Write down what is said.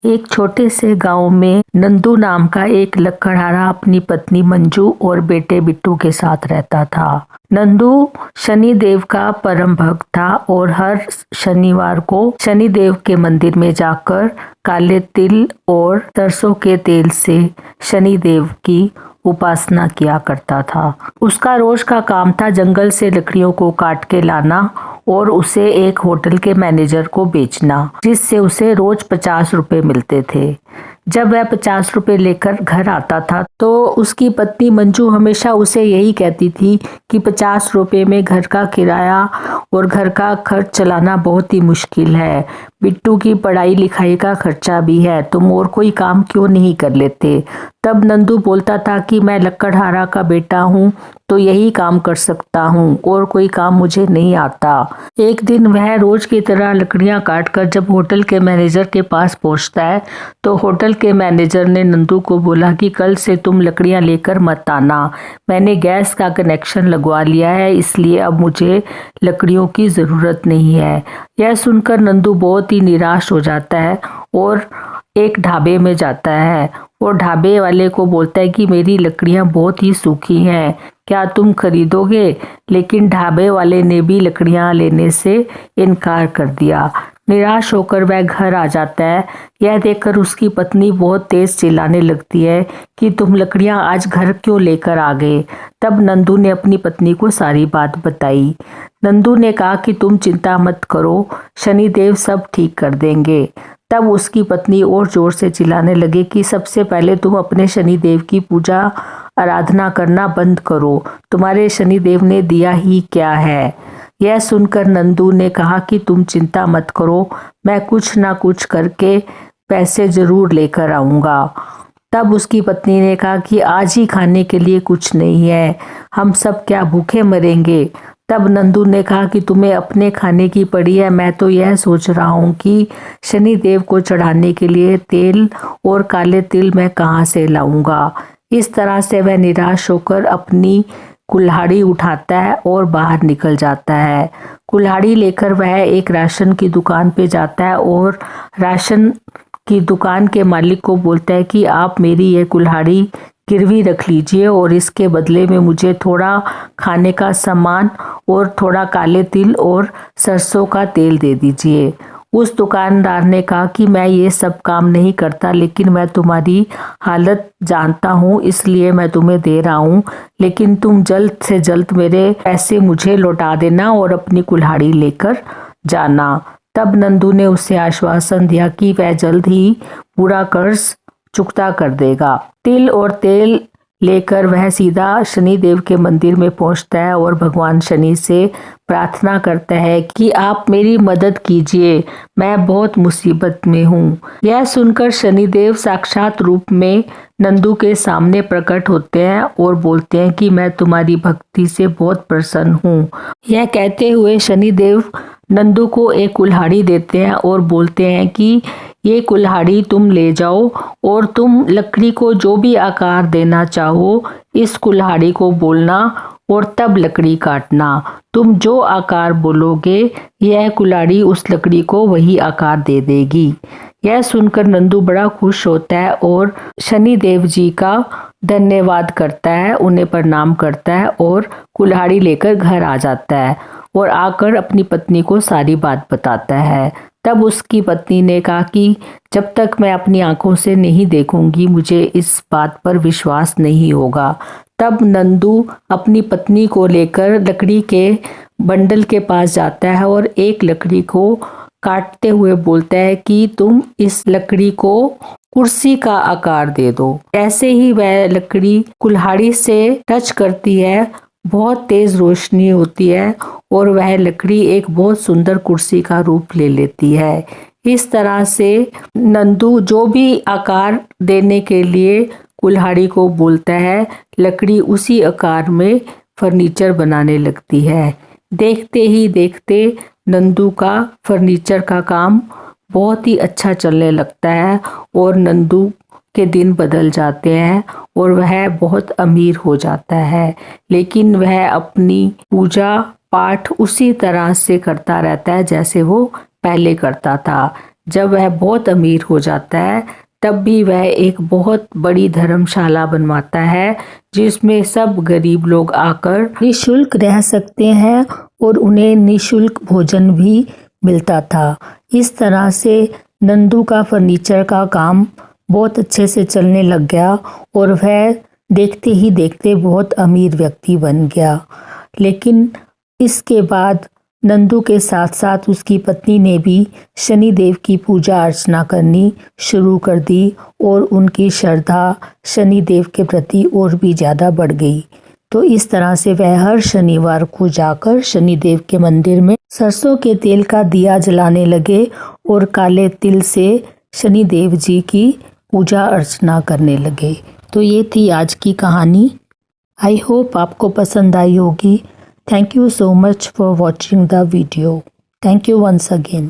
एक छोटे से गांव में नंदू नाम का एक लकड़हारा अपनी पत्नी मंजू और बेटे बिट्टू के साथ रहता था। नंदू शनि देव का परम भक्त था और हर शनिवार को शनि देव के मंदिर में जाकर काले तिल और सरसों के तेल से शनि देव की उपासना किया करता था। उसका रोज का काम था जंगल से लकड़ियों को काट के लाना और उसे एक होटल के मैनेजर को बेचना, जिससे उसे रोज 50 रुपए मिलते थे। जब वह 50 रुपए लेकर घर आता था तो उसकी पत्नी मंजू हमेशा उसे यही कहती थी कि 50 रुपए में घर का किराया और घर का खर्च चलाना बहुत ही मुश्किल है। बिट्टू की पढ़ाई लिखाई का खर्चा भी है, तुम और कोई काम क्यों नहीं कर लेते। तब नंदू बोलता था कि मैं लकड़हारा का बेटा हूँ तो यही काम कर सकता हूँ और कोई काम मुझे नहीं आता। एक दिन वह रोज की तरह लकड़ियां काटकर जब होटल के मैनेजर के पास पहुंचता है तो होटल के मैनेजर ने नंदू को बोला कि कल से तुम लकड़ियां लेकर मत आना, मैंने गैस का कनेक्शन लगवा लिया है, इसलिए अब मुझे लकड़ियों की ज़रूरत नहीं है। यह सुनकर नंदू बहुत ही निराश हो जाता है और एक ढाबे में जाता है और ढाबे वाले को बोलता है कि मेरी लकड़ियां बहुत ही सूखी हैं, क्या तुम खरीदोगे। लेकिन ढाबे वाले ने भी लकड़ियां लेने से इनकार कर दिया। निराश होकर वह घर आ जाता है। यह देखकर उसकी पत्नी बहुत तेज चिल्लाने लगती है कि तुम लकड़ियां आज घर क्यों लेकर आ गए। तब नंदू ने अपनी पत्नी को सारी बात बताई। नंदू ने कहा कि तुम चिंता मत करो, शनिदेव सब ठीक कर देंगे। तब उसकी पत्नी और जोर से चिल्लाने लगे कि सबसे पहले तुम अपने शनिदेव की पूजा आराधना करना बंद करो, तुम्हारे शनिदेव ने दिया ही क्या है। यह सुनकर नंदू ने कहा कि तुम चिंता मत करो, मैं कुछ ना कुछ करके पैसे जरूर लेकर आऊंगा। तब उसकी पत्नी ने कहा कि आज ही खाने के लिए कुछ नहीं है, हम सब क्या भूखे मरेंगे। तब नंदू ने कहा कि तुम्हें अपने खाने की पड़ी है, मैं तो यह सोच रहा हूँ कि शनि देव को चढ़ाने के लिए तेल और काले तिल मैं कहाँ से लाऊंगा। इस तरह से वह निराश होकर अपनी कुल्हाड़ी उठाता है और बाहर निकल जाता है। कुल्हाड़ी लेकर वह एक राशन की दुकान पे जाता है और राशन की दुकान के मालिक को बोलता है कि आप मेरी ये कुल्हाड़ी गिरवी रख लीजिए और इसके बदले में मुझे थोड़ा खाने का सामान और थोड़ा काले तिल और सरसों का तेल दे दीजिए। उस दुकानदार ने कहा कि मैं ये सब काम नहीं करता, लेकिन मैं तुम्हारी हालत जानता हूँ इसलिए मैं तुम्हें दे रहा हूँ, लेकिन तुम जल्द से जल्द मेरे पैसे मुझे लौटा देना और अपनी कुल्हाड़ी लेकर जाना। तब नंदू ने उसे आश्वासन दिया कि वह जल्द ही पूरा कर्ज चुकता कर देगा। तिल और तेल लेकर वह सीधा शनि देव के मंदिर में पहुंचता है और भगवान शनि से प्रार्थना करता है कि आप मेरी मदद कीजिए, मैं बहुत मुसीबत में हूँ। यह सुनकर शनिदेव साक्षात रूप में नंदू के सामने प्रकट होते हैं और बोलते हैं कि मैं तुम्हारी भक्ति से बहुत प्रसन्न हूँ। यह कहते हुए शनिदेव नंदू को एक कुल्हाड़ी देते हैं और बोलते हैं कि ये कुल्हाड़ी तुम ले जाओ और तुम लकड़ी को जो भी आकार देना चाहो इस कुल्हाड़ी को बोलना और तब लकड़ी काटना। तुम जो आकार बोलोगे यह कुल्हाड़ी उस लकड़ी को वही आकार दे देगी। यह सुनकर नंदू बड़ा खुश होता है और शनि देव जी का धन्यवाद करता है, उन्हें प्रणाम करता है और कुल्हाड़ी लेकर घर आ जाता है और आकर अपनी पत्नी को सारी बात बताता है। तब उसकी पत्नी ने कहा कि जब तक मैं अपनी आंखों से नहीं देखूंगी मुझे इस बात पर विश्वास नहीं होगा। तब नंदू अपनी पत्नी को लेकर लकड़ी के बंडल के पास जाता है और एक लकड़ी को काटते हुए बोलता है कि तुम इस लकड़ी को कुर्सी का आकार दे दो। ऐसे ही वह लकड़ी कुल्हाड़ी से टच करती है, बहुत तेज रोशनी होती है और वह लकड़ी एक बहुत सुंदर कुर्सी का रूप ले लेती है। इस तरह से नंदू जो भी आकार देने के लिए कुल्हाड़ी को बोलता है, लकड़ी उसी आकार में फर्नीचर बनाने लगती है। देखते ही देखते नंदू का फर्नीचर का काम बहुत ही अच्छा चलने लगता है और नंदू के दिन बदल जाते हैं और वह बहुत अमीर हो जाता है। लेकिन वह अपनी पूजा पाठ उसी तरह से करता रहता है जैसे वो पहले करता था। जब वह बहुत अमीर हो जाता है तब भी वह एक बहुत बड़ी धर्मशाला बनवाता है जिसमें सब गरीब लोग आकर निशुल्क रह सकते हैं और उन्हें निशुल्क भोजन भी मिलता था। इस तरह से नंदू का फर्नीचर का काम बहुत अच्छे से चलने लग गया और वह देखते ही देखते बहुत अमीर व्यक्ति बन गया। लेकिन इसके बाद नंदू के साथ साथ उसकी पत्नी ने भी शनिदेव की पूजा अर्चना करनी शुरू कर दी और उनकी श्रद्धा शनिदेव के प्रति और भी ज़्यादा बढ़ गई। तो इस तरह से वह हर शनिवार को जाकर शनिदेव के मंदिर में सरसों के तेल का दिया जलाने लगे और काले तिल से शनिदेव जी की पूजा अर्चना करने लगे। तो ये थी आज की कहानी। आई होप आपको पसंद आई होगी। Thank you so much for watching the video. Thank you once again.